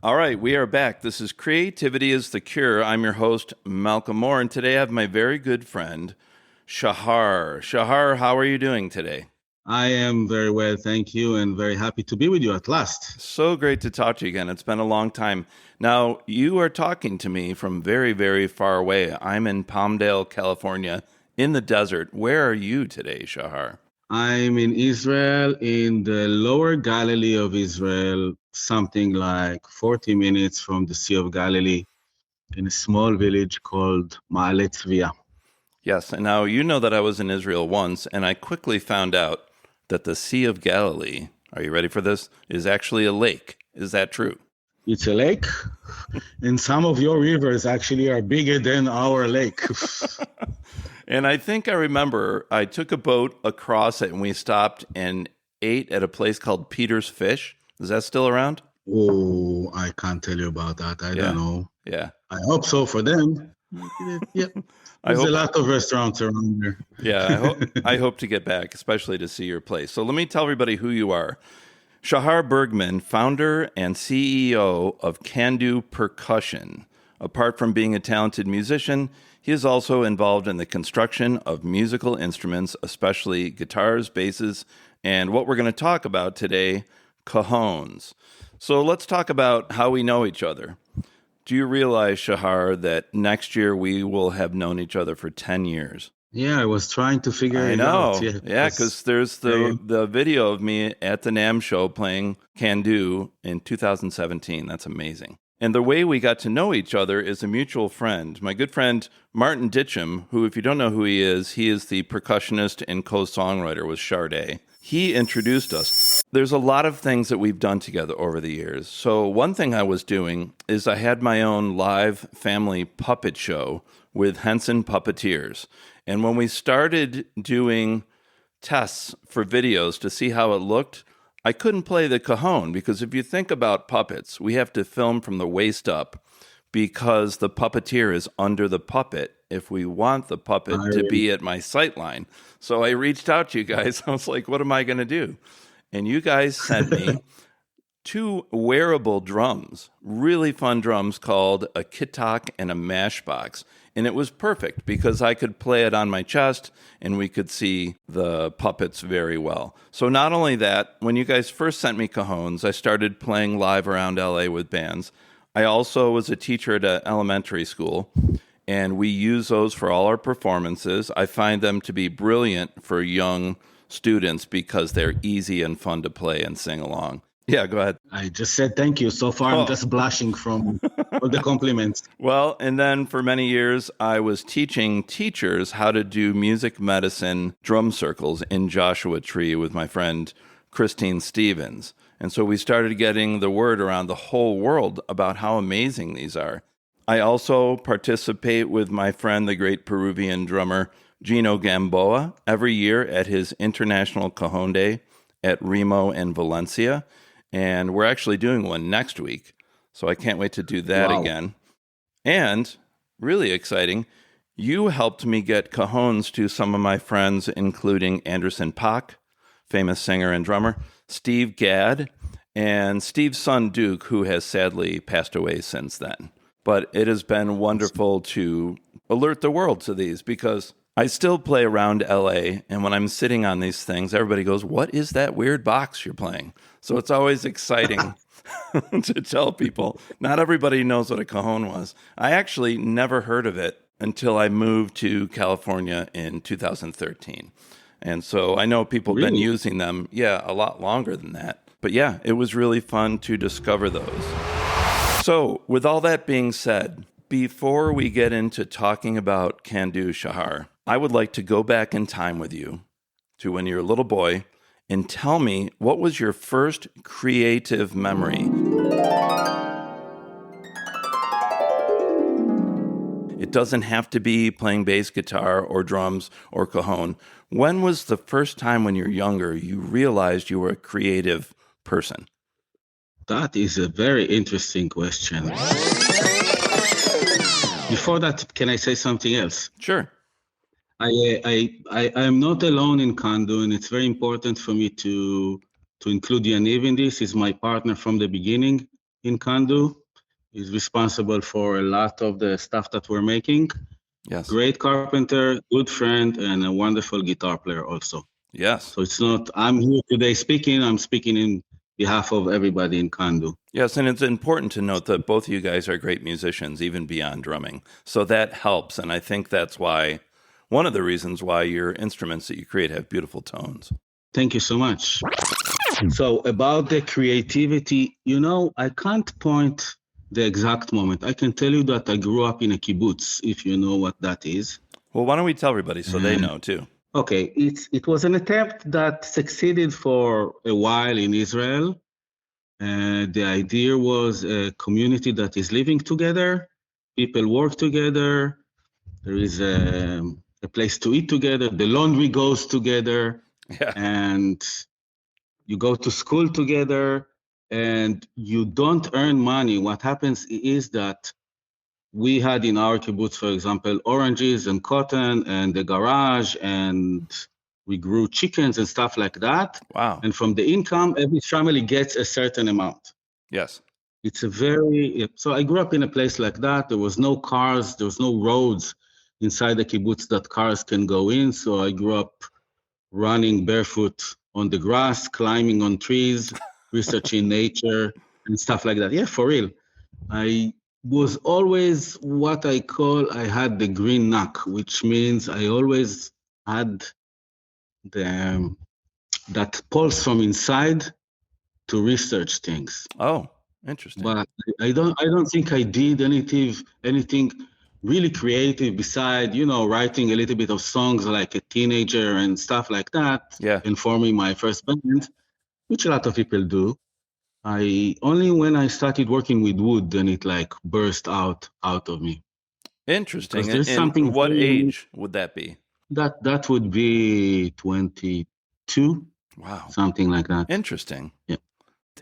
All right, we are back. This is Creativity is the Cure. I'm your host, Malcolm Moore, and today I have my very good friend, Shachar. Shachar, how are you doing today? I am very well, thank you, and very happy to be with you at last. So great to talk to you again. It's been a long time. Now, you are talking to me from very, very far away. I'm in Palmdale, California, in the desert. Where are you today, Shachar? I'm in Israel, in the lower Galilee of Israel, something like 40 minutes from the Sea of Galilee, in a small village called Ma'ale Zvia. Yes, and now you know that I was in Israel once, and I quickly found out that the Sea of Galilee, are you ready for this, is actually a lake. Is that true? It's a lake, and some of your rivers actually are bigger than our lake. And I think I remember I took a boat across it and we stopped and ate at a place called Peter's Fish. Is that still around? Oh, I can't tell you about that. I don't know. Yeah. I hope so for them. Yeah. There's a lot of restaurants around here. Yeah, I hope to get back, especially to see your place. So let me tell everybody who you are. Shachar Bergman, founder and CEO of Kandu Percussion. Apart from being a talented musician, he is also involved in the construction of musical instruments, especially guitars, basses, and what we're going to talk about today, cajons. So let's talk about how we know each other. Do you realize, Shachar, that next year we will have known each other for 10 years? Yeah, I was trying to figure it out. Yeah, because there's the video of me at the NAMM show playing Kandu in 2017. That's amazing. And the way we got to know each other is a mutual friend, my good friend Martin Ditcham, who, if you don't know who he is the percussionist and co-songwriter with Sharabi. He introduced us. There's a lot of things that we've done together over the years. So one thing I was doing is I had my own live family puppet show with Henson Puppeteers. And when we started doing tests for videos to see how it looked, I couldn't play the cajon because if you think about puppets, we have to film from the waist up because the puppeteer is under the puppet if we want the puppet to be at my sight line. So I reached out to you guys. I was like, what am I going to do? And you guys sent me 2 wearable drums, really fun drums called a kitak and a mashbox. And it was perfect because I could play it on my chest and we could see the puppets very well. So not only that, when you guys first sent me cajons, I started playing live around LA with bands. I also was a teacher at an elementary school, and we use those for all our performances. I find them to be brilliant for young students because they're easy and fun to play and sing along. Yeah, go ahead. I just said thank you. So far, I'm just blushing from all the compliments. Well, and then for many years, I was teaching teachers how to do music medicine drum circles in Joshua Tree with my friend Christine Stevens. And so we started getting the word around the whole world about how amazing these are. I also participate with my friend, the great Peruvian drummer, Gino Gamboa, every year at his International Cajon Day at Remo and Valencia. And we're actually doing one next week. So I can't wait to do that again. And really exciting, you helped me get cajons to some of my friends, including Anderson .Paak, famous singer and drummer, Steve Gadd, and Steve's son Duke, who has sadly passed away since then. But it has been wonderful to alert the world to these because I still play around LA, and when I'm sitting on these things, everybody goes, what is that weird box you're playing? So it's always exciting to tell people. Not everybody knows what a cajon was. I actually never heard of it until I moved to California in 2013. And so I know people have been using them, a lot longer than that. But yeah, it was really fun to discover those. So with all that being said, before we get into talking about Kandu, Shachar, I would like to go back in time with you to when you were a little boy and tell me what was your first creative memory. It doesn't have to be playing bass guitar or drums or cajon. When was the first time when you're younger you realized you were a creative person? That is a very interesting question. Before that, can I say something else? Sure. I am not alone in Kandu, and it's very important for me to include Yaniv in this. He's my partner from the beginning. in Kandu. He's responsible for a lot of the stuff that we're making. Yes. Great carpenter, good friend, and a wonderful guitar player also. Yes. So it's not, I'm here today speaking, I'm speaking in behalf of everybody in Kandu. Yes, and it's important to note that both of you guys are great musicians, even beyond drumming. So that helps, and I think that's why, one of the reasons why your instruments that you create have beautiful tones. Thank you so much. So about the creativity, I can't point the exact moment. I can tell you that I grew up in a kibbutz, if you know what that is. Well, why don't we tell everybody so they know too? Okay, it was an attempt that succeeded for a while in Israel. The idea was a community that is living together, people work together, there is a place to eat together, the laundry goes together, and you go to school together, and you don't earn money. What happens is that we had in our kibbutz, for example, oranges and cotton and the garage, and we grew chickens and stuff like that. Wow. And from the income, every family gets a certain amount. Yes. It's so I grew up in a place like that. There was no cars, there was no roads inside the kibbutz that cars can go in. So I grew up running barefoot on the grass, climbing on trees, researching nature and stuff like that. Yeah, for real. I was always what I had the green knack, which means I always had that pulse from inside to research things. Oh, interesting. But I don't think I did anything really creative beside, writing a little bit of songs like a teenager and stuff like that. Yeah. And forming my first band, which a lot of people do. Only when I started working with wood, then it burst out of me. Interesting. There's And something what age would that be? That would be 22. Wow. Something like that. Interesting. Yeah.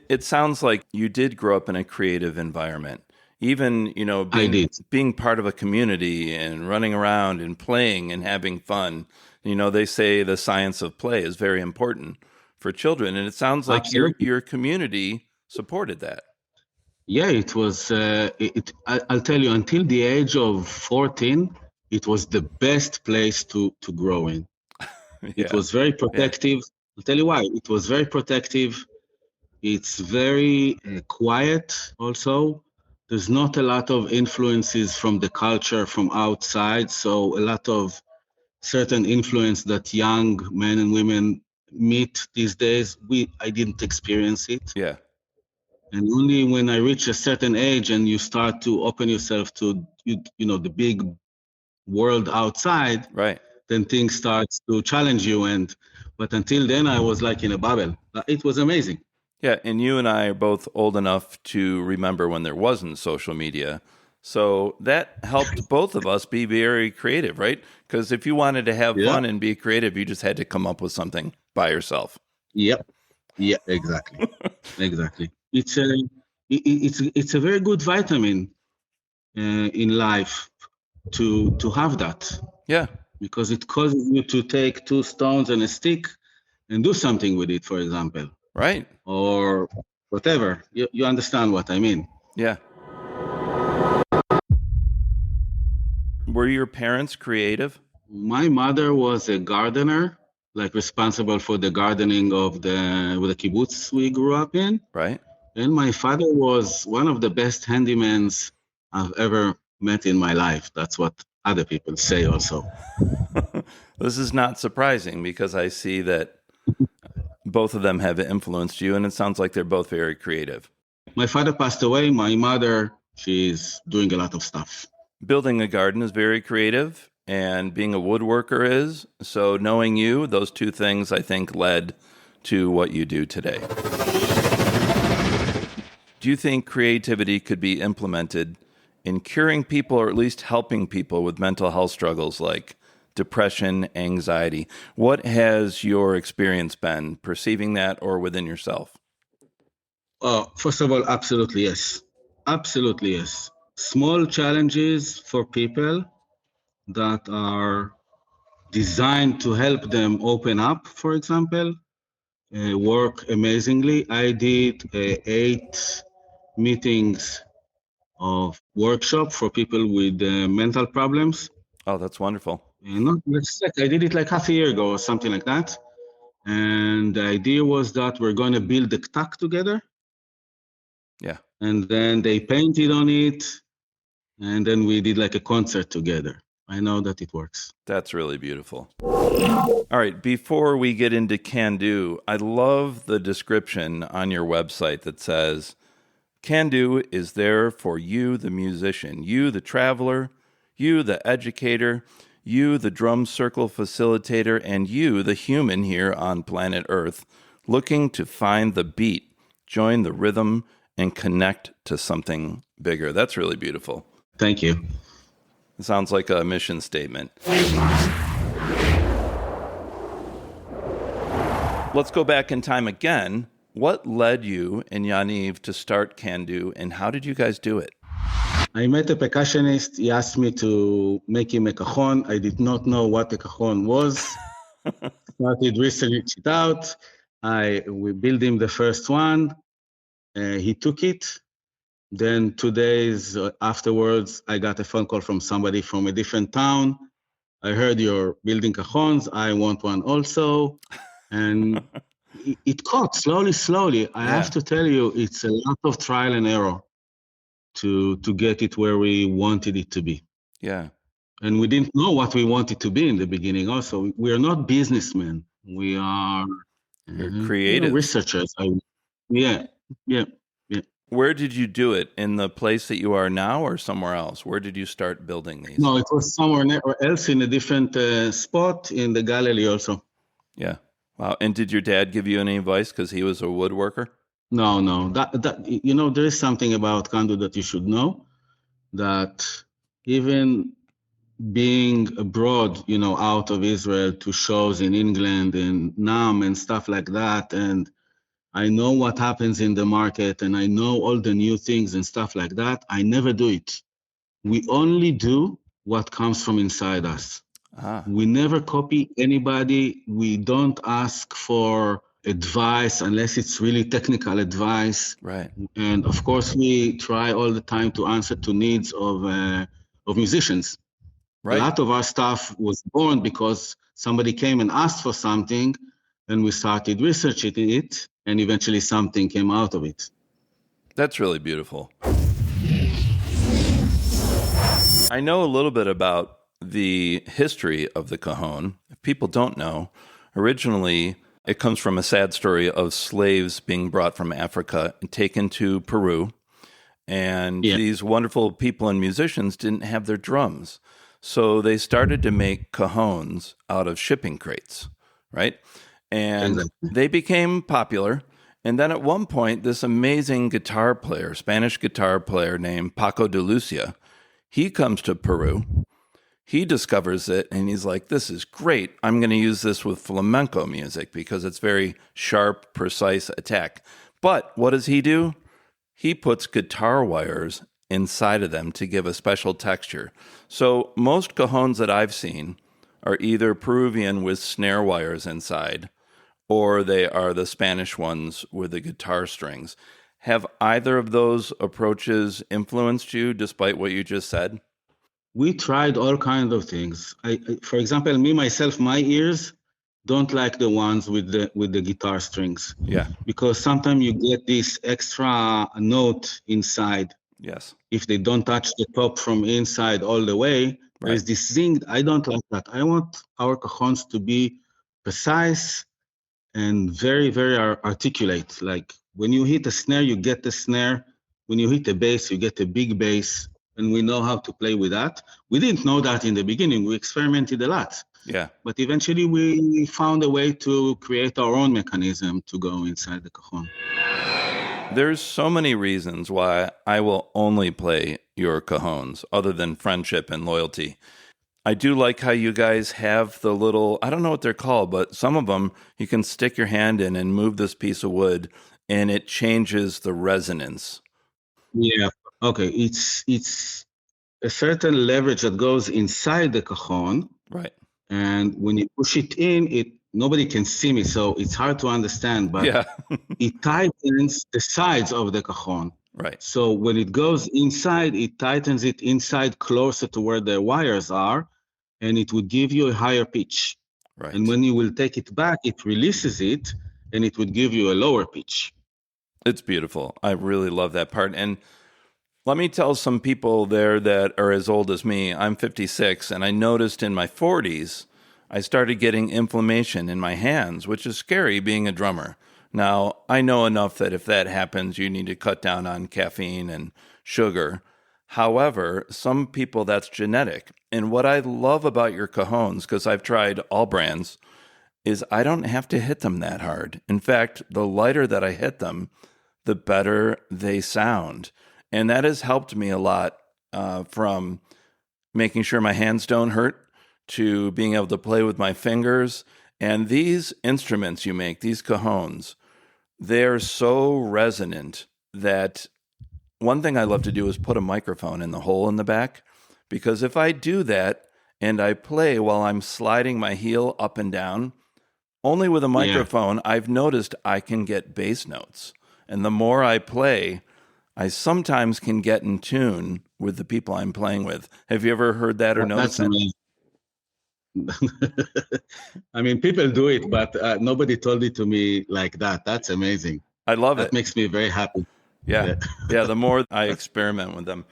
It sounds like you did grow up in a creative environment. Even, being part of a community and running around and playing and having fun. They say the science of play is very important for children. And it sounds like your community supported that. Yeah, it was, I'll tell you, until the age of 14, it was the best place to grow in. It was very protective. Yeah. I'll tell you why. It was very protective. It's very quiet also. There's not a lot of influences from the culture from outside. So a lot of certain influence that young men and women meet these days, I didn't experience it. Yeah. And only when I reach a certain age and you start to open yourself to, the big world outside, right, then things start to challenge you. But until then, I was like in a bubble. It was amazing. Yeah, and you and I are both old enough to remember when there wasn't social media. So that helped both of us be very creative, right? Because if you wanted to have fun and be creative, you just had to come up with something by yourself. Yep. Yeah, exactly. Exactly. It's a very good vitamin in life to have that. Yeah. Because it causes you to take 2 stones and a stick and do something with it, for example. Right. Or whatever. You understand what I mean. Yeah. Were your parents creative? My mother was a gardener, responsible for the gardening of the kibbutz we grew up in. Right. And my father was one of the best handymans I've ever met in my life. That's what other people say also. This is not surprising because I see that both of them have influenced you, and it sounds like they're both very creative. My father passed away. My mother, she's doing a lot of stuff. Building a garden is very creative, and being a woodworker is. So knowing you, those two things, I think, led to what you do today. Do you think creativity could be implemented in curing people, or at least helping people with mental health struggles like depression, anxiety? What has your experience been perceiving that or within yourself? First of all, absolutely yes. Absolutely yes. Small challenges for people that are designed to help them open up, for example, work amazingly. I did 8 meetings of workshop for people with mental problems. Oh, that's wonderful. I did it like half a year ago or something like that. And the idea was that we're going to build the ktak together. Yeah. And then they painted on it. And then we did like a concert together. I know that it works. That's really beautiful. All right. Before we get into Kandu, I love the description on your website that says, Kandu is there for you, the musician, you, the traveler, you, the educator, you, the drum circle facilitator, and you, the human here on planet Earth, looking to find the beat, join the rhythm, and connect to something bigger. That's really beautiful. Thank you. It sounds like a mission statement. Let's go back in time again. What led you and Yaniv to start Kandu, and how did you guys do it? I met a percussionist. He asked me to make him a cajon. I did not know what a cajon was. Started researching it out. We built him the first one. He took it. Then 2 days afterwards, I got a phone call from somebody from a different town. I heard you're building cajons. I want one also. And it caught slowly. I have to tell you, it's a lot of trial and error to get it where we wanted it to be. Yeah. And we didn't know what we wanted to be in the beginning also. We are not businessmen. We are creative researchers. Yeah. Where did you do it? In the place that you are now or somewhere else? Where did you start building these? No, it was somewhere else in a different spot in the Galilee also. Yeah. Wow. And did your dad give you any advice because he was a woodworker? No. There is something about Kandu that you should know, that even being abroad, out of Israel to shows in England and NAM and stuff like that, and I know what happens in the market and I know all the new things and stuff like that. I never do it. We only do what comes from inside us. We never copy anybody. We don't ask for advice unless it's really technical advice. Right. And of course, we try all the time to answer to needs of musicians. Right. A lot of our stuff was born because somebody came and asked for something, and we started researching it, and eventually something came out of it. That's really beautiful. I know a little bit about the history of the cajon. If people don't know, originally it comes from a sad story of slaves being brought from Africa and taken to Peru. And these wonderful people and musicians didn't have their drums. So they started to make cajons out of shipping crates, right? And they became popular. And then at one point, this amazing guitar player, Spanish guitar player named Paco de Lucia, he comes to Peru. He discovers it, and he's like, this is great. I'm going to use this with flamenco music because it's very sharp, precise attack. But what does he do? He puts guitar wires inside of them to give a special texture. So most cajons that I've seen are either Peruvian with snare wires inside, or they are the Spanish ones with the guitar strings. Have either of those approaches influenced you, despite what you just said? We tried all kinds of things. For example, myself, my ears don't like the ones with the guitar strings. Yeah. Because sometimes you get this extra note inside. Yes. If they don't touch the top from inside all the way, there's this zing. I don't like that. I want our cajons to be precise and very, very articulate. Like when you hit a snare, you get the snare. When you hit a bass, you get a big bass. And we know how to play with that. We didn't know that in the beginning. We experimented a lot. Yeah. But eventually we found a way to create our own mechanism to go inside the cajon. There's so many reasons why I will only play your cajons other than friendship and loyalty. I do like how you guys have the little, I don't know what they're called, but some of them you can stick your hand in and move this piece of wood and it changes the resonance. Yeah. Okay. It's a certain leverage that goes inside the cajon. Right. And when you push it in, nobody can see me, so it's hard to understand, but it tightens the sides of the cajon. Right. So when it goes inside, it tightens it inside closer to where the wires are, and it would give you a higher pitch. Right. And when you will take it back, it releases it, and it would give you a lower pitch. It's beautiful. I really love that part. And let me tell some people there that are as old as me. I'm 56, and I noticed in my 40s, I started getting inflammation in my hands, which is scary being a drummer. Now, I know enough that if that happens, you need to cut down on caffeine and sugar. However, some people, that's genetic. And what I love about your cajones, because I've tried all brands, is I don't have to hit them that hard. In fact, the lighter that I hit them, the better they sound. And that has helped me a lot, from making sure my hands don't hurt to being able to play with my fingers. And these instruments you make, these cajones, they're so resonant that one thing I love to do is put a microphone in the hole in the back, because if I do that and I play while I'm sliding my heel up and down, only with a microphone, I've noticed I can get bass notes. And the more I play, I sometimes can get in tune with the people I'm playing with. Have you ever heard that or noticed that? Amazing. I mean, people do it, but nobody told it to me like that. That's amazing. I love it. That makes me very happy. Yeah. Yeah, the more I experiment with them.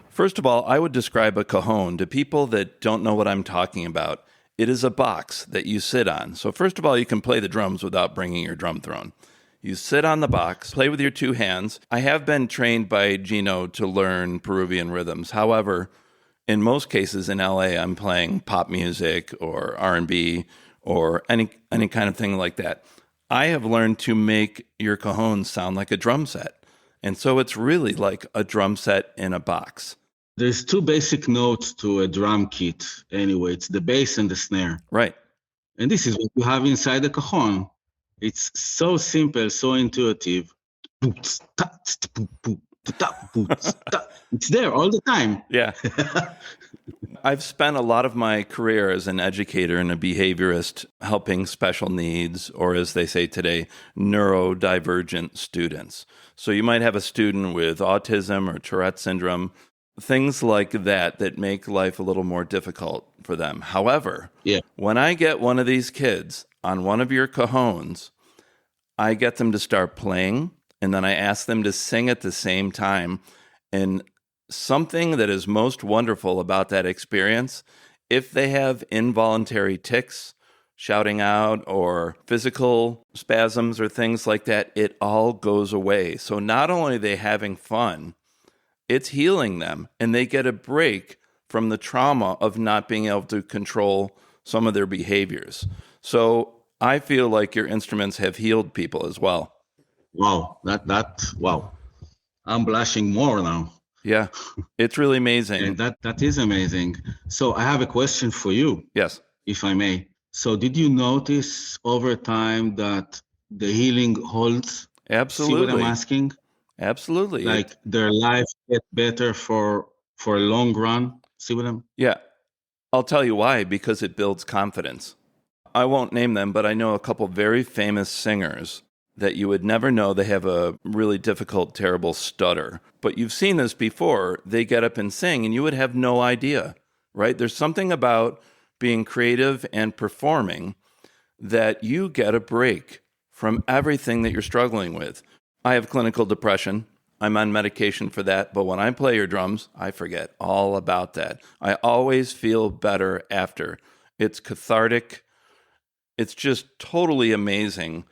First of all, I would describe a cajon to people that don't know what I'm talking about. It is a box that you sit on. So first of all, you can play the drums without bringing your drum throne. You sit on the box, play with your two hands. I have been trained by Gino to learn Peruvian rhythms. However, in most cases in LA, I'm playing pop music or R&B or any kind of thing like that. I have learned to make your cajon sound like a drum set. And so it's really like a drum set in a box. There's two basic notes to a drum kit anyway. It's the bass and the snare. Right. And this is what you have inside the cajon. It's so simple, so intuitive. It's there all the time. Yeah. I've spent a lot of my career as an educator and a behaviorist helping special needs, or as they say today, neurodivergent students. So you might have a student with autism or Tourette syndrome, things like that make life a little more difficult for them. However, when I get one of these kids on one of your cajones, I get them to start playing, and then I ask them to sing at the same time. And something that is most wonderful about that experience, if they have involuntary tics, shouting out, or physical spasms or things like that, it all goes away. So not only are they having fun, it's healing them, and they get a break from the trauma of not being able to control some of their behaviors. So I feel like your instruments have healed people as well. Wow, wow. I'm blushing more now. Yeah, it's really amazing. And that is amazing. So I have a question for you. Yes. If I may. So did you notice over time that the healing holds? Absolutely. See what I'm asking? Absolutely. Like their life get better for a long run? See what I'm... Yeah. I'll tell you why, because it builds confidence. I won't name them, but I know a couple very famous singers that you would never know they have a really difficult, terrible stutter. But you've seen this before. They get up and sing, and you would have no idea, right? There's something about being creative and performing that you get a break from everything that you're struggling with. I have clinical depression. I'm on medication for that. But when I play your drums, I forget all about that. I always feel better after. It's cathartic. It's just totally amazing.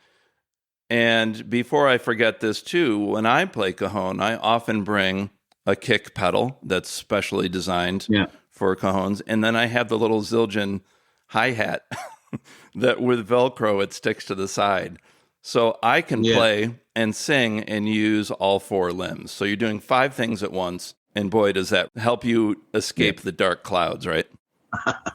And before I forget this too, when I play cajon, I often bring a kick pedal that's specially designed for cajones. And then I have the little Zildjian hi-hat that with Velcro, it sticks to the side. So I can play and sing and use all four limbs. So you're doing 5 things at once. And boy, does that help you escape the dark clouds, right?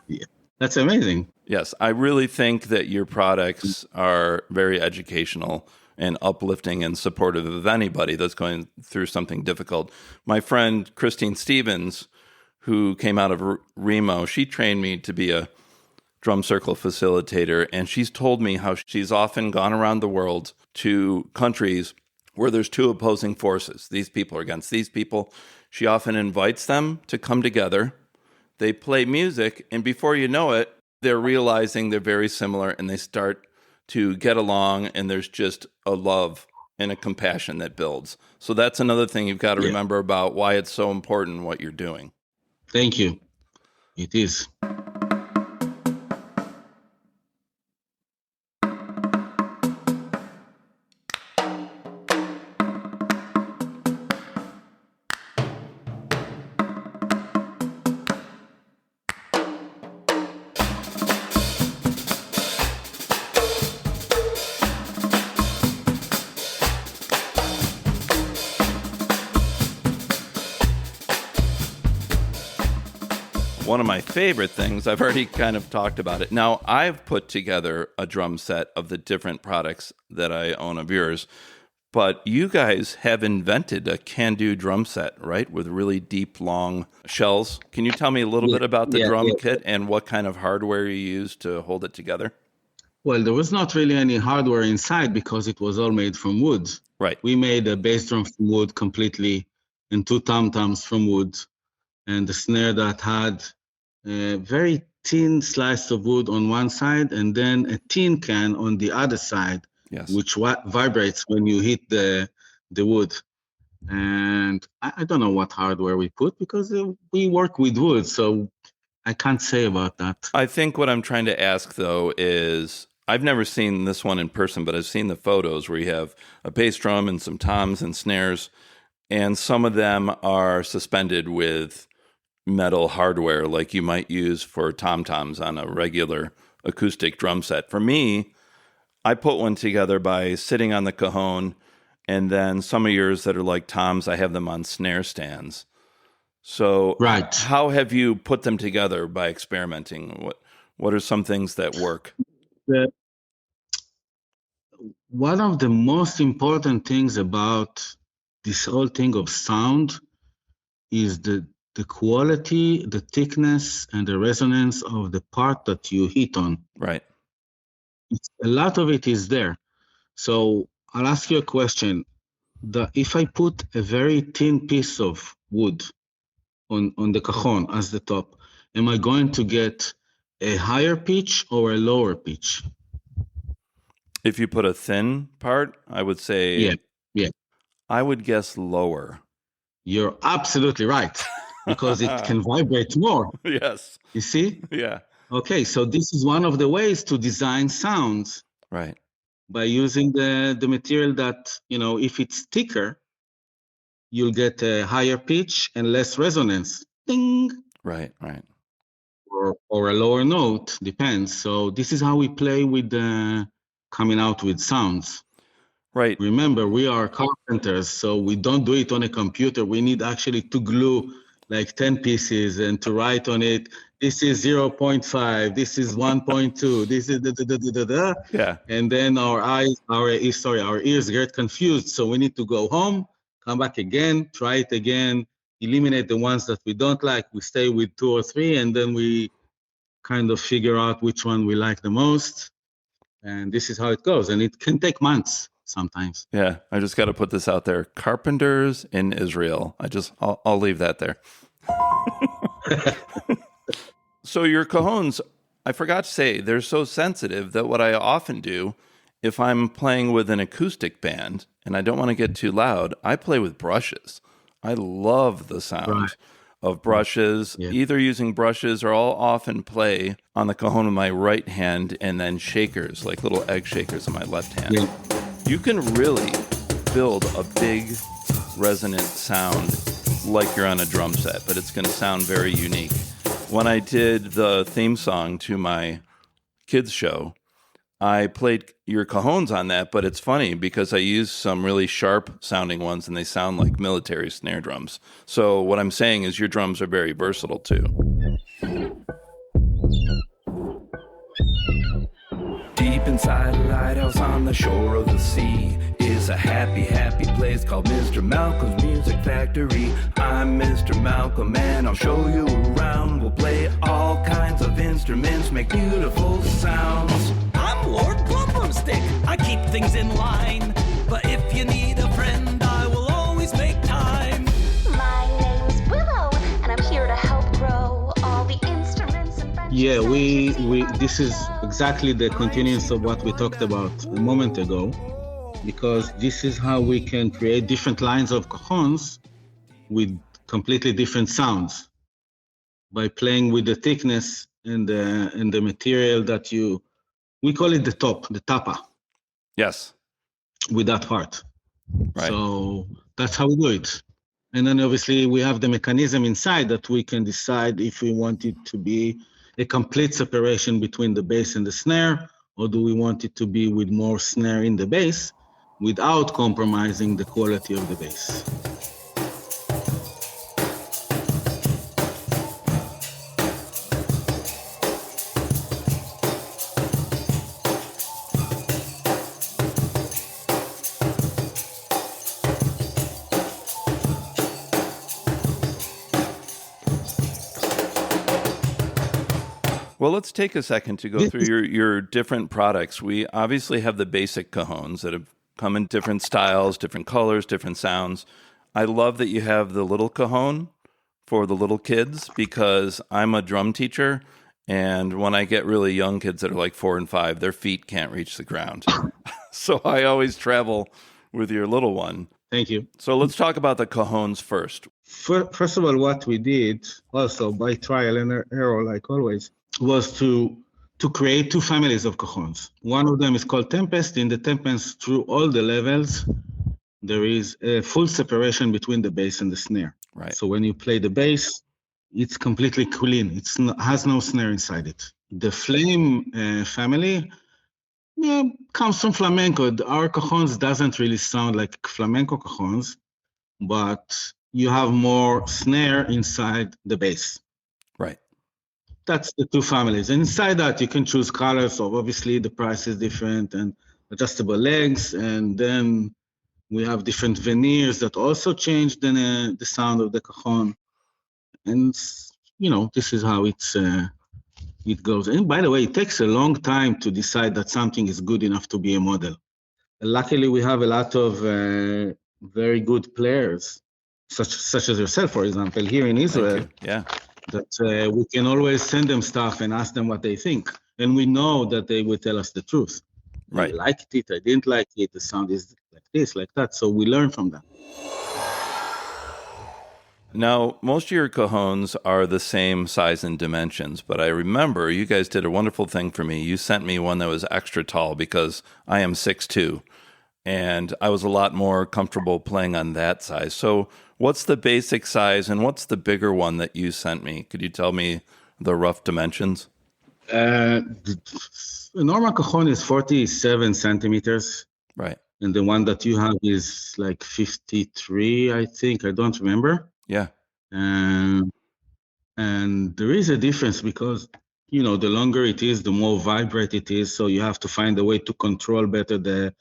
Yeah, that's amazing. Yes, I really think that your products are very educational and uplifting and supportive of anybody that's going through something difficult. My friend Christine Stevens, who came out of Remo, she trained me to be a drum circle facilitator, and she's told me how she's often gone around the world to countries where there's two opposing forces. These people are against these people. She often invites them to come together. They play music, and before you know it, they're realizing they're very similar, and they start to get along, and there's just a love and a compassion that builds. So that's another thing you've got to remember about why it's so important what you're doing. Thank you. It is. One of my favorite things, I've already kind of talked about it. Now, I've put together a drum set of the different products that I own of yours, but you guys have invented a Kandu drum set, right? With really deep, long shells. Can you tell me a little bit about the drum kit and what kind of hardware you use to hold it together? Well, there was not really any hardware inside because it was all made from wood. Right. We made a bass drum from wood completely and two tom-toms from wood, and the snare that had a very thin slice of wood on one side and then a tin can on the other side, which vibrates when you hit the wood. And I don't know what hardware we put because we work with wood, so I can't say about that. I think what I'm trying to ask, though, is I've never seen this one in person, but I've seen the photos where you have a bass drum and some toms and snares, and some of them are suspended with metal hardware like you might use for tom-toms on a regular acoustic drum set. For me, I put one together by sitting on the cajon, and then some of yours that are like toms, I have them on snare stands. So how have you put them together by experimenting? What are some things that work? One of the most important things about this whole thing of sound is the quality, the thickness, and the resonance of the part that you hit on. Right. A lot of it is there. So I'll ask you a question. If I put a very thin piece of wood on the cajon as the top, am I going to get a higher pitch or a lower pitch? If you put a thin part, I would say, I would guess lower. You're absolutely right. Because it can vibrate more. Yes. You see? Yeah. Okay, so this is one of the ways to design sounds. Right. By using the material that, if it's thicker, you'll get a higher pitch and less resonance. Ding! Right. Or a lower note, depends. So this is how we play with coming out with sounds. Right. Remember, we are carpenters, so we don't do it on a computer. We need actually to glue like 10 pieces and to write on it, this is 0.5, this is 1.2, this is Yeah. And then our ears get confused. So we need to go home, come back again, try it again, eliminate the ones that we don't like. We stay with 2 or 3, and then we kind of figure out which one we like the most. And this is how it goes. And it can take months sometimes. Yeah, I just got to put this out there. Carpenters in Israel. I'll leave that there. So your cajons, I forgot to say, they're so sensitive that what I often do, if I'm playing with an acoustic band and I don't want to get too loud, I play with brushes. I love the sound of brushes, either using brushes or I'll often play on the cajon with my right hand and then shakers, like little egg shakers in my left hand. Yeah. You can really build a big resonant sound like you're on a drum set, but it's going to sound very unique. When I did the theme song to my kids' show, I played your cajons on that, but it's funny because I used some really sharp sounding ones and they sound like military snare drums. So what I'm saying is your drums are very versatile too. Deep inside a lighthouse on the shore of the sea is a happy, happy place called Mr. Malcolm's Music Factory. I'm Mr. Malcolm and I'll show you around. We'll play all kinds of instruments, make beautiful sounds. I'm Lord Plumbroomstick. I keep things in line. But if you need a friend Yeah, we this is exactly the continuance of what we talked about a moment ago, because this is how we can create different lines of cajons with completely different sounds by playing with the thickness and the material that we call it the top, the tapa, Yes. with that part. Right. So that's how we do it. And then obviously we have the mechanism inside that we can decide if we want it to be a complete separation between the bass and the snare, or do we want it to be with more snare in the bass without compromising the quality of the bass. Well, let's take a second to go through your different products. We obviously have the basic cajons that have come in different styles, different colors, different sounds. I love that you have the little cajon for the little kids, because I'm a drum teacher, and when I get really young kids that are like 4 and 5, their feet can't reach the ground. So I always travel with your little one. Thank you. So let's talk about the cajons first. First of all, what we did, also by trial and error, like always, was to create two families of cajons. One of them is called Tempest. In the Tempest, through all the levels, there is a full separation between the bass and the snare. Right. So when you play the bass, it's completely clean. It has no snare inside it. The Flame family comes from flamenco. Our cajons doesn't really sound like flamenco cajons, but you have more snare inside the bass. Right. That's the two families. And inside that, you can choose colors. So obviously the price is different, and adjustable legs. And then we have different veneers that also change the sound of the cajon. And, this is how it goes. And by the way, it takes a long time to decide that something is good enough to be a model. Luckily, we have a lot of very good players, such as yourself, for example, here in Israel. Yeah. That we can always send them stuff and ask them what they think. And we know that they will tell us the truth. Right. I liked it, I didn't like it, the sound is like this, like that. So we learn from that. Now, most of your cajons are the same size and dimensions, but I remember you guys did a wonderful thing for me. You sent me one that was extra tall because I am 6'2", and I was a lot more comfortable playing on that size. So what's the basic size, and what's the bigger one that you sent me? Could you tell me the rough dimensions? The normal cajon is 47 centimeters. Right. And the one that you have is like 53, I think. I don't remember. Yeah. And there is a difference because, the longer it is, the more vibrant it is. So you have to find a way to control better the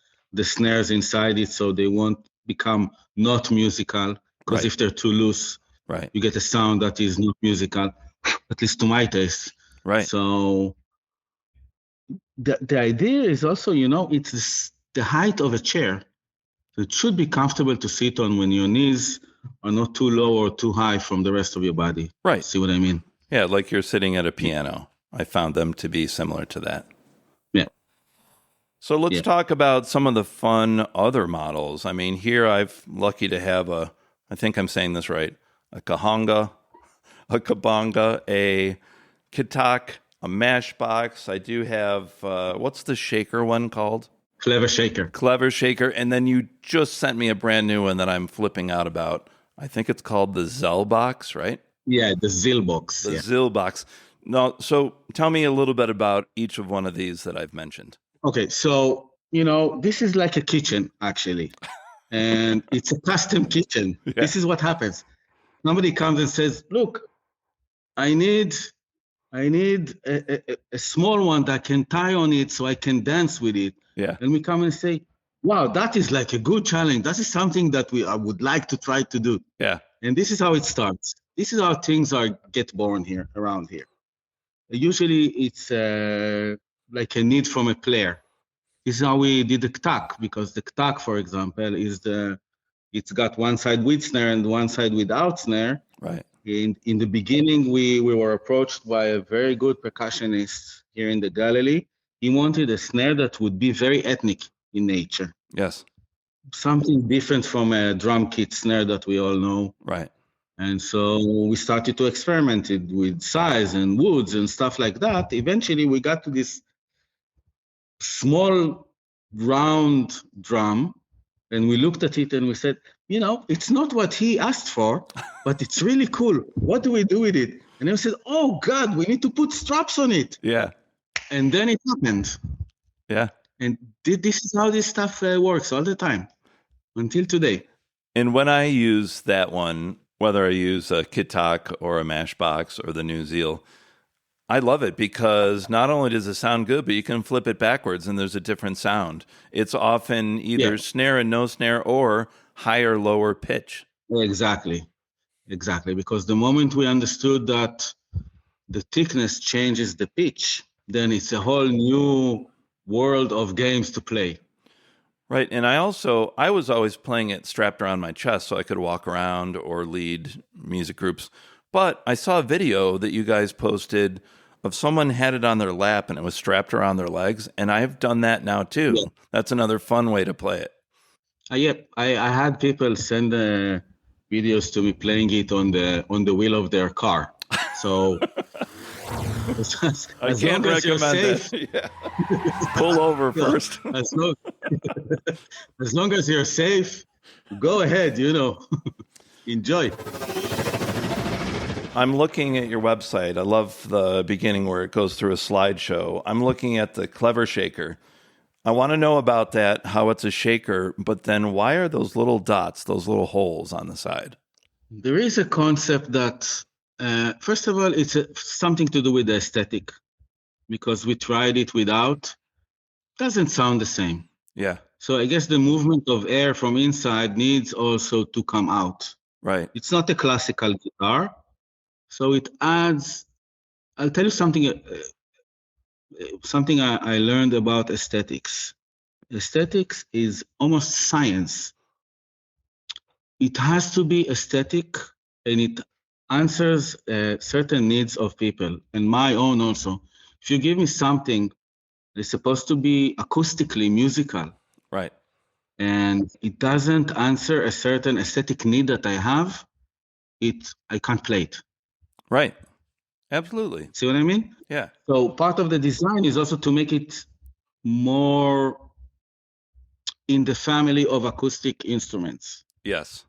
snares inside it so they won't become not musical. Because if they're too loose, right, you get a sound that is not musical, at least to my taste. Right. So the idea is also, it's the height of a chair. So it should be comfortable to sit on when your knees are not too low or too high from the rest of your body. Right. See what I mean? Yeah, like you're sitting at a piano. I found them to be similar to that. Yeah. So let's talk about some of the fun other models. I mean, here I'm lucky to have I think I'm saying this right, a kahanga, a kabanga, a kitak, a mashbox. I do have, what's the shaker one called? Clever shaker. Clever shaker. And then you just sent me a brand new one that I'm flipping out about. I think it's called the Zellbox, right? Yeah, the Zillbox. The Zillbox. No, so tell me a little bit about each of one of these that I've mentioned. Okay, so, this is like a kitchen, actually. And it's a custom kitchen. Yeah. This is what happens. Somebody comes and says, look, I need a small one that can tie on it so I can dance with it. Yeah. And we come and say, wow, that is like a good challenge. That is something that I would like to try to do. Yeah. And this is how it starts. This is how things get born here, around here. Usually it's like a need from a player. This is how we did the ktak, because the ktak, for example, it's got one side with snare and one side without snare. Right. In the beginning, we were approached by a very good percussionist here in the Galilee. He wanted a snare that would be very ethnic in nature. Yes. Something different from a drum kit snare that we all know. Right. And so we started to experiment it with size and woods and stuff like that. Eventually, we got to this small round drum, and we looked at it and we said, it's not what he asked for, but it's really cool. What do we do with it? And then we said, oh God, we need to put straps on it. Yeah. And then it happened. Yeah. And this is how this stuff works all the time until today. And when I use that one, whether I use a Kitak or a Mashbox or the New Zeal, I love it because not only does it sound good, but you can flip it backwards and there's a different sound. It's often either snare and no snare or higher, lower pitch. Exactly. Because the moment we understood that the thickness changes the pitch, then it's a whole new world of games to play. Right. And I was always playing it strapped around my chest so I could walk around or lead music groups. But I saw a video that you guys posted of someone had it on their lap and it was strapped around their legs. And I've done that now too. Yeah. That's another fun way to play it. I had people send videos to me playing it on the wheel of their car. So I can't recommend that. Yeah. Pull over first. As long as you're safe, go ahead, enjoy. I'm looking at your website. I love the beginning where it goes through a slideshow. I'm looking at the Clever Shaker. I want to know about that, how it's a shaker, but then why are those little dots, those little holes on the side? There is a concept that, first of all, it's something to do with the aesthetic, because we tried it without. Doesn't sound the same. Yeah. So I guess the movement of air from inside needs also to come out. Right. It's not a classical guitar, so it adds. I'll tell you something. Something I learned about aesthetics. Aesthetics is almost science. It has to be aesthetic, and it answers certain needs of people, and my own also. If you give me something that's supposed to be acoustically musical, right, and it doesn't answer a certain aesthetic need that I have, I can't play it. Right. Absolutely. See what I mean? Yeah. So part of the design is also to make it more in the family of acoustic instruments. Yes.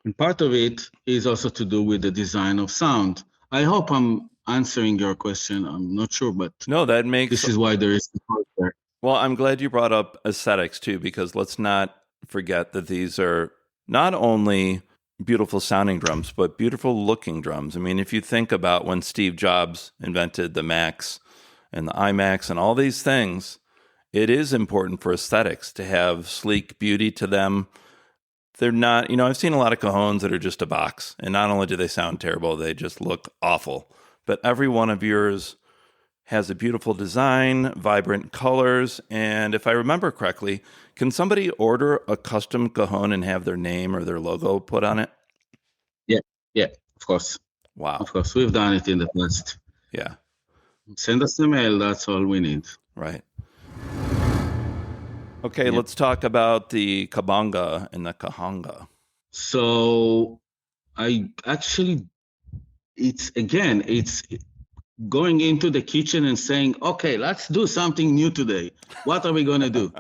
And part of it is also to do with the design of sound. I hope I'm answering your question. I'm not sure, but no, this is why there is support there. Well, I'm glad you brought up aesthetics too, because let's not forget that these are not only beautiful sounding drums, but beautiful looking drums. I mean, if you think about when Steve Jobs invented the Macs and the iMacs and all these things, it is important for aesthetics to have sleek beauty to them. They're not, I've seen a lot of Cajons that are just a box, and not only do they sound terrible, they just look awful. But every one of yours has a beautiful design, vibrant colors, and if I remember correctly, can somebody order a custom Cajon and have their name or their logo put on it? Yeah, of course. Wow. Of course, we've done it in the past. Yeah. Send us a mail, that's all we need. Right. Okay, let's talk about the kabanga and the kahanga. So it's going into the kitchen and saying, okay, let's do something new today. What are we going to do?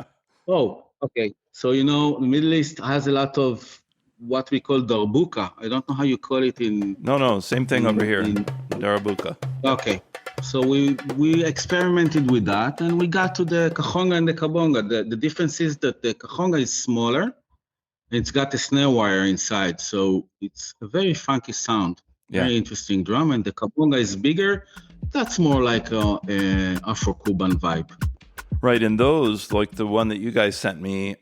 Oh, okay. So, the Middle East has a lot of what we call darbuka. I don't know how you call it in... No, same thing over here, darbuka. Okay. So we experimented with that, and we got to the kahonga and the kabonga. The difference is that the kahonga is smaller. It's got a snare wire inside, so it's a very funky sound. Yeah. Very interesting drum. And the kabonga is bigger. That's more like a Afro-Cuban vibe. Right, and those, like the one that you guys sent me,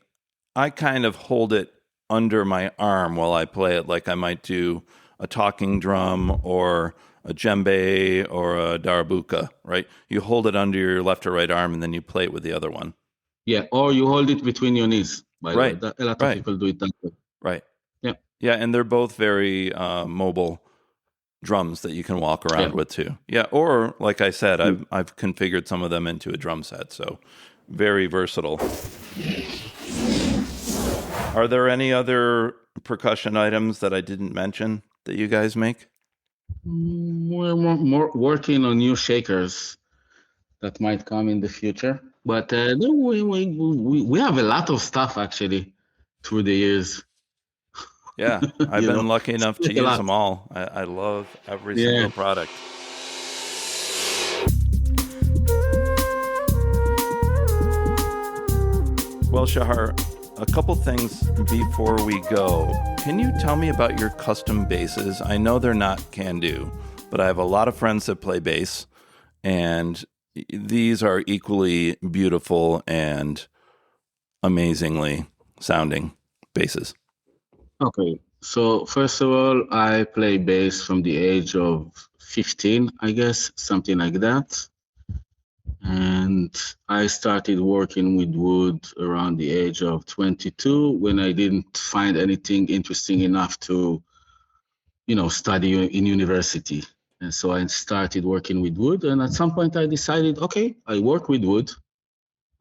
I kind of hold it under my arm while I play it, like I might do a talking drum or a djembe or a darbuka, right? You hold it under your left or right arm, and then you play it with the other one. Yeah, or you hold it between your knees. Right. A lot of people do it that way. Right. Yeah. Yeah, and they're both very mobile drums that you can walk around with too. Yeah, or like I said, I've configured some of them into a drum set, so very versatile. Are there any other percussion items that I didn't mention that you guys make? We're more working on new shakers that might come in the future. But we have a lot of stuff actually through the years. Yeah, I've been lucky enough to use them all. I love every single product. Well, Shachar, a couple things before we go. Can you tell me about your custom basses? I know they're not Kandu, but I have a lot of friends that play bass, and these are equally beautiful and amazingly sounding basses. Okay, so first of all, I play bass from the age of 15, I guess, something like that. And I started working with wood around the age of 22 when I didn't find anything interesting enough to, study in university. And so I started working with wood. And at some point I decided, okay, I work with wood.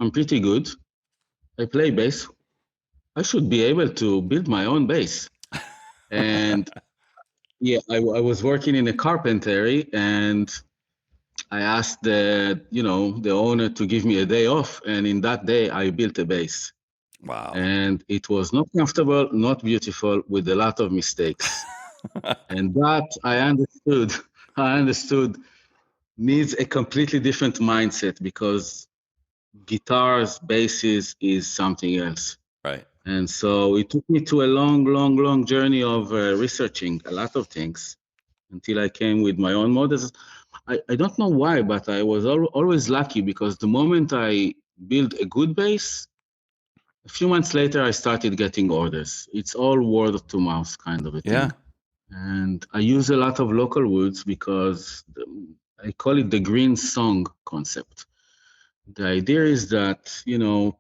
I'm pretty good. I play bass. I should be able to build my own bass. And I was working in a carpentry, and I asked the owner to give me a day off, and in that day I built a bass. Wow. And it was not comfortable, not beautiful, with a lot of mistakes. And that I understood needs a completely different mindset, because guitars, basses is something else. Right. And so it took me to a long journey of researching a lot of things until I came with my own models. I don't know why, but I was always lucky, because the moment I built a good bass, a few months later I started getting orders. It's all word of mouth kind of a thing. Yeah. And I use a lot of local woods because I call it the green song concept. The idea is that,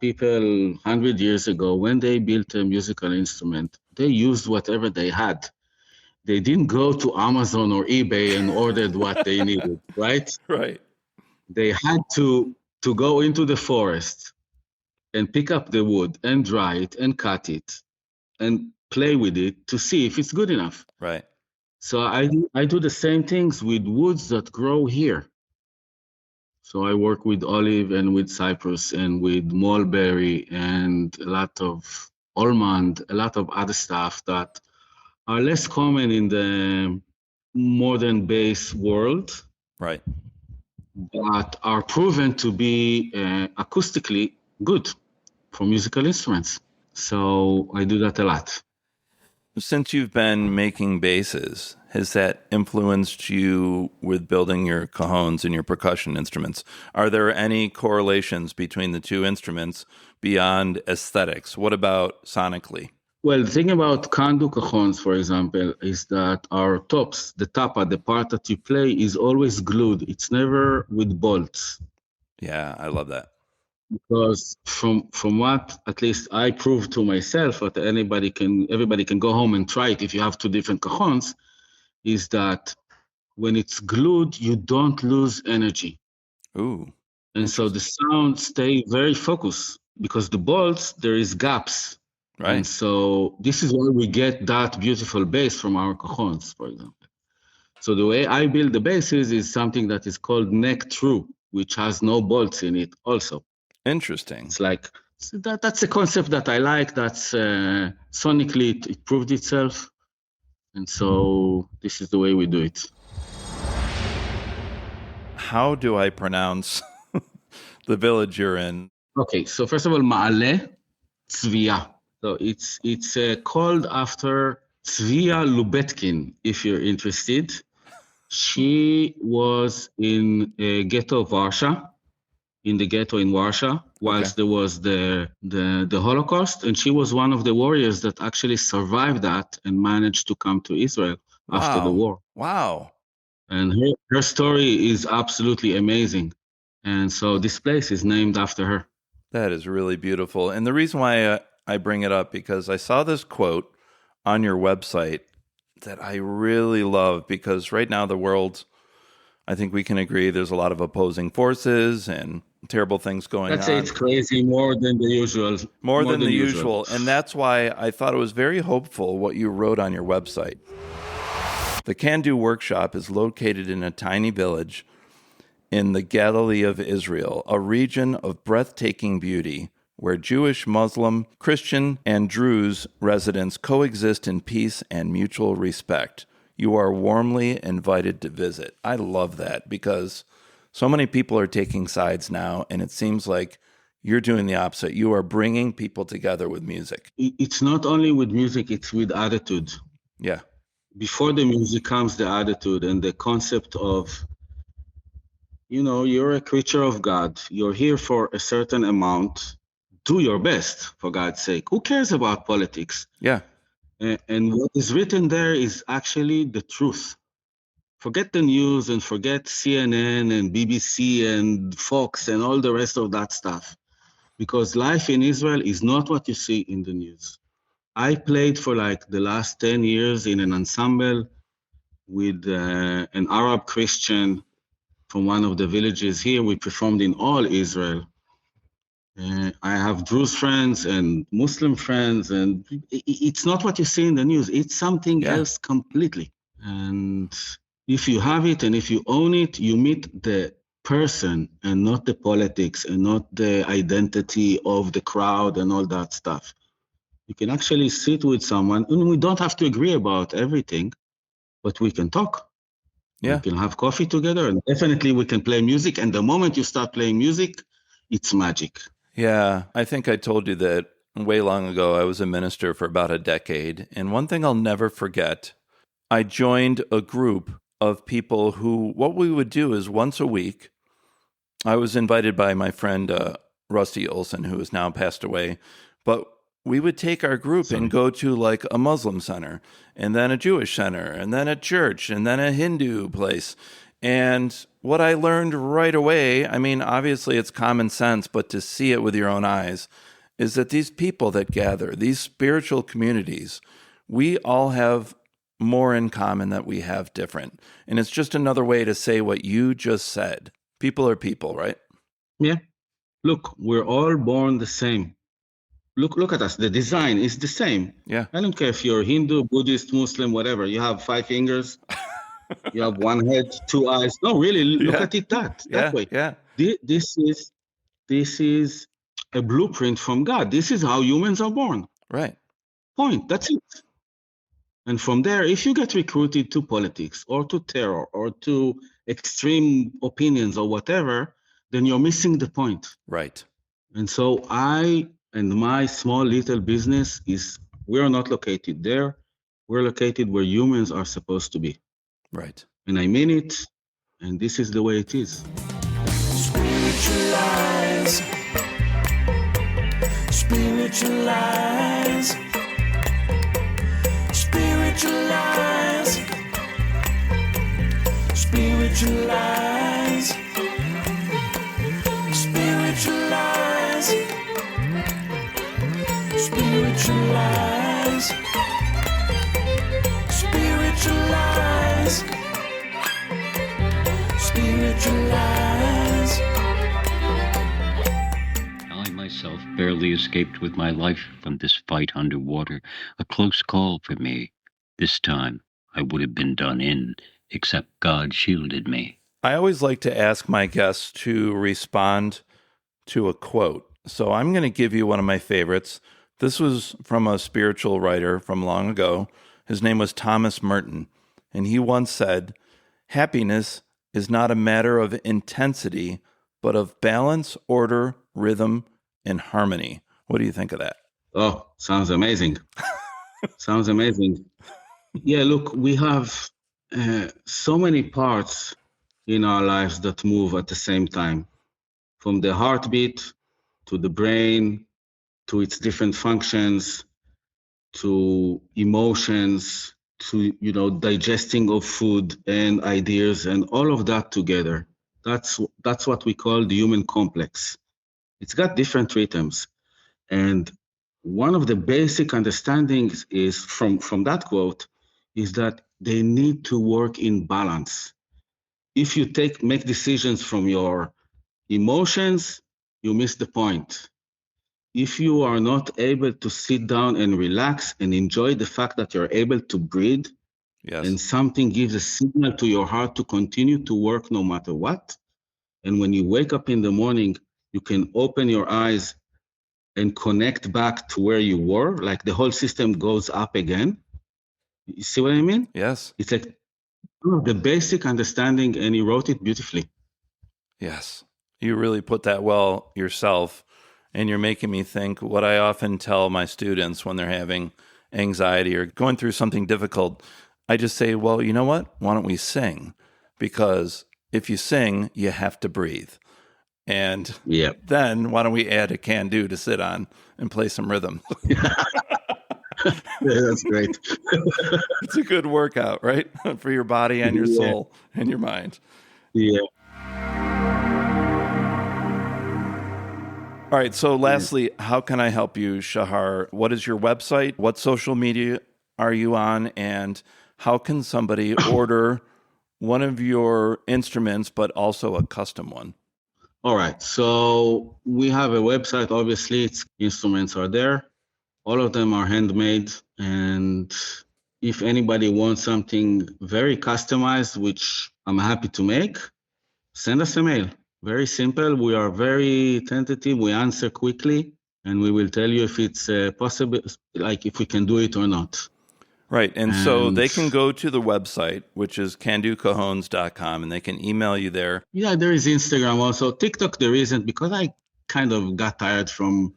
people 100 years ago, when they built a musical instrument, they used whatever they had. They didn't go to Amazon or eBay and ordered what they needed, right? Right. They had to go into the forest and pick up the wood and dry it and cut it and play with it to see if it's good enough. Right. So I do the same things with woods that grow here. So I work with olive and with cypress and with mulberry and a lot of almond, a lot of other stuff that are less common in the modern bass world. Right. But are proven to be acoustically good for musical instruments. So I do that a lot. Since you've been making basses, has that influenced you with building your cajons and your percussion instruments? Are there any correlations between the two instruments beyond aesthetics? What about sonically? Well, the thing about Kandu cajons, for example, is that our tops, the tapa, the part that you play, is always glued. It's never with bolts. Yeah, I love that. Because from what at least I proved to myself, but everybody can go home and try it if you have two different cajons, is that when it's glued, you don't lose energy. Ooh. And so the sound stay very focused, because the bolts, there is gaps. Right. And so this is why we get that beautiful bass from our cajons, for example. So the way I build the basses is something that is called neck true, which has no bolts in it also. Interesting. It's like, that's a concept that I like. That's sonically it proved itself. And so this is the way we do it. How do I pronounce the village you're in? Okay, so first of all, Ma'ale Zvia. So it's called after Zvia Lubetkin, if you're interested. She was in a ghetto of Warsaw, in the ghetto in Warsaw, whilst there was the Holocaust, and she was one of the warriors that actually survived that and managed to come to Israel after the war. Wow. And her story is absolutely amazing. And so this place is named after her. That is really beautiful. And the reason why I bring it up, because I saw this quote on your website that I really love, because right now the world, I think we can agree, there's a lot of opposing forces and terrible things going Let's on. say it's crazy more than the usual. More than the usual. And that's why I thought it was very hopeful what you wrote on your website. The Kandu workshop is located in a tiny village in the Galilee of Israel, a region of breathtaking beauty where Jewish, Muslim, Christian, and Druze residents coexist in peace and mutual respect. You are warmly invited to visit. I love that, because so many people are taking sides now, and it seems like you're doing the opposite. You are bringing people together with music. It's not only with music, it's with attitude. Yeah. Before the music comes the attitude and the concept of, you're a creature of God. You're here for a certain amount. Do your best, for God's sake. Who cares about politics? Yeah. And what is written there is actually the truth. Forget the news and forget CNN and BBC and Fox and all the rest of that stuff. Because life in Israel is not what you see in the news. I played for like the last 10 years in an ensemble with an Arab Christian from one of the villages here. We performed in all Israel. I have Druze friends and Muslim friends, and it's not what you see in the news. It's something else completely. And if you have it and if you own it, you meet the person and not the politics and not the identity of the crowd and all that stuff. You can actually sit with someone, and we don't have to agree about everything, but we can talk. Yeah. We can have coffee together, and definitely we can play music. And the moment you start playing music, it's magic. Yeah. I think I told you that way long ago. I was a minister for about a decade. And one thing I'll never forget, I joined a group of people who, what we would do is once a week, I was invited by my friend Rusty Olson, who has now passed away, but we would take our group and go to like a Muslim center, and then a Jewish center, and then a church, and then a Hindu place. And what I learned right away, I mean, obviously it's common sense, but to see it with your own eyes, is that these people that gather, these spiritual communities, we all have more in common that we have different. And it's just another way to say what you just said. People are people, right? Yeah. Look, we're all born the same. Look at us. The design is the same. Yeah. I don't care if you're Hindu, Buddhist, Muslim, whatever. You have 5 fingers. You have 1 head, 2 eyes. No, really, look at it that way. Yeah. This is a blueprint from God. This is how humans are born. Right. Point. That's it. And from there, if you get recruited to politics or to terror or to extreme opinions or whatever, then you're missing the point. Right. And so I and my small little business we're not located there. We're located where humans are supposed to be. Right. And I mean it. And this is the way it is. Spiritualize. Spiritualize. Spiritualize. Spiritualize. Spiritualize. Spiritualize. Spiritualize. Spiritualize. I myself barely escaped with my life from this fight underwater. A close call for me. This time, I would have been done in, except God shielded me. I always like to ask my guests to respond to a quote. So I'm going to give you one of my favorites. This was from a spiritual writer from long ago. His name was Thomas Merton, and he once said, "Happiness is not a matter of intensity, but of balance, order, rhythm, and harmony." What do you think of that? Oh, sounds amazing. Sounds amazing. Yeah, look, we have so many parts in our lives that move at the same time, from the heartbeat to the brain, to its different functions, to emotions, to, digesting of food and ideas and all of that together. That's what we call the human complex. It's got different rhythms. And one of the basic understandings is from that quote is that they need to work in balance. If you make decisions from your emotions, you miss the point. If you are not able to sit down and relax and enjoy the fact that you're able to breathe, Yes. and something gives a signal to your heart to continue to work no matter what, and when you wake up in the morning, you can open your eyes and connect back to where you were, like the whole system goes up again. You see what I mean? Yes. It's like the basic understanding, and he wrote it beautifully. Yes. You really put that well yourself, and you're making me think what I often tell my students when they're having anxiety or going through something difficult. I just say, well, you know what? Why don't we sing? Because if you sing, you have to breathe. And then why don't we add a Kandu to sit on and play some rhythm? Yeah, that's great. It's a good workout, right? For your body and your soul and your mind. Yeah. All right. So lastly, how can I help you, Shachar? What is your website? What social media are you on? And how can somebody order one of your instruments, but also a custom one? All right. So we have a website. Obviously, instruments are there. All of them are handmade. And if anybody wants something very customized, which I'm happy to make, send us a mail. Very simple. We are very tentative. We answer quickly, and we will tell you if it's possible, like if we can do it or not. Right. And so they can go to the website, which is kanducajones.com, and they can email you there. Yeah, there is Instagram also. TikTok there isn't, because I kind of got tired from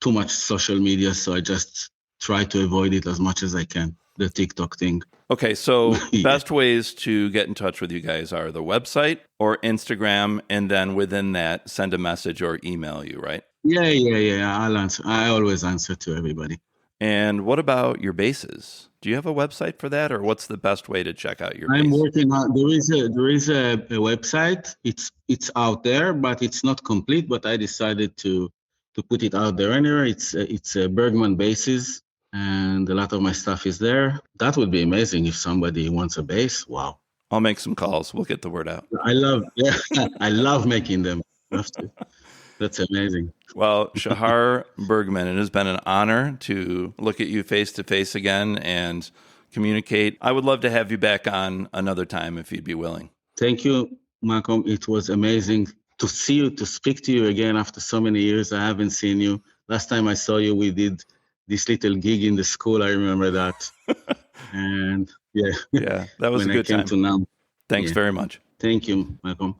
too much social media, so I just try to avoid it as much as I can, the TikTok thing. Okay, so best ways to get in touch with you guys are the website or Instagram, and then within that, send a message or email you, right? Yeah. I'll answer. I always answer to everybody. And what about your basses? Do you have a website for that, or what's the best way to check out your bass? I'm working on. There is a website. It's out there, but it's not complete. But I decided to put it out there anyway. It's Bergman basses, and a lot of my stuff is there. That would be amazing if somebody wants a bass. Wow. I'll make some calls. We'll get the word out. I love making them. That's amazing. Well, Shachar Bergman, it has been an honor to look at you face to face again and communicate. I would love to have you back on another time if you'd be willing. Thank you, Malcolm. It was amazing to see you, to speak to you again after so many years. I haven't seen you. Last time I saw you, we did this little gig in the school. I remember that. And yeah, that was a good time. To Nam. Thanks very much. Thank you, Malcolm.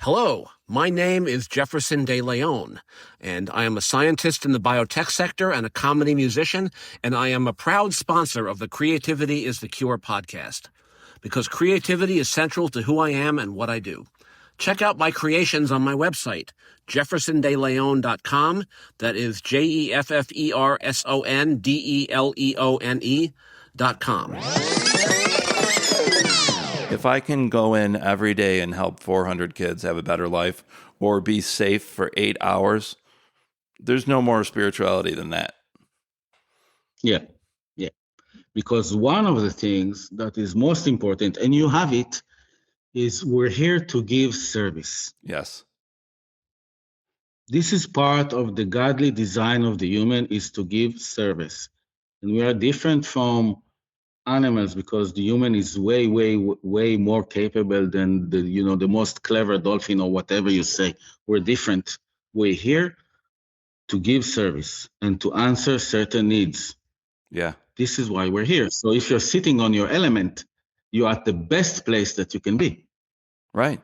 Hello, my name is Jefferson De Leon, and I am a scientist in the biotech sector and a comedy musician, and I am a proud sponsor of the Creativity is the Cure podcast, because creativity is central to who I am and what I do. Check out my creations on my website, jeffersondeleone.com. That is JEFFERSONDELEONE.com. If I can go in every day and help 400 kids have a better life or be safe for 8 hours, there's no more spirituality than that. Yeah. Because one of the things that is most important, and you have it, is we're here to give service. Yes. This is part of the godly design of the human, is to give service. And we are different from animals because the human is way more capable than the most clever dolphin or whatever you say. We're different. We're here to give service and to answer certain needs. Yeah. This is why we're here. So if you're sitting on your element, you're at the best place that you can be. Right.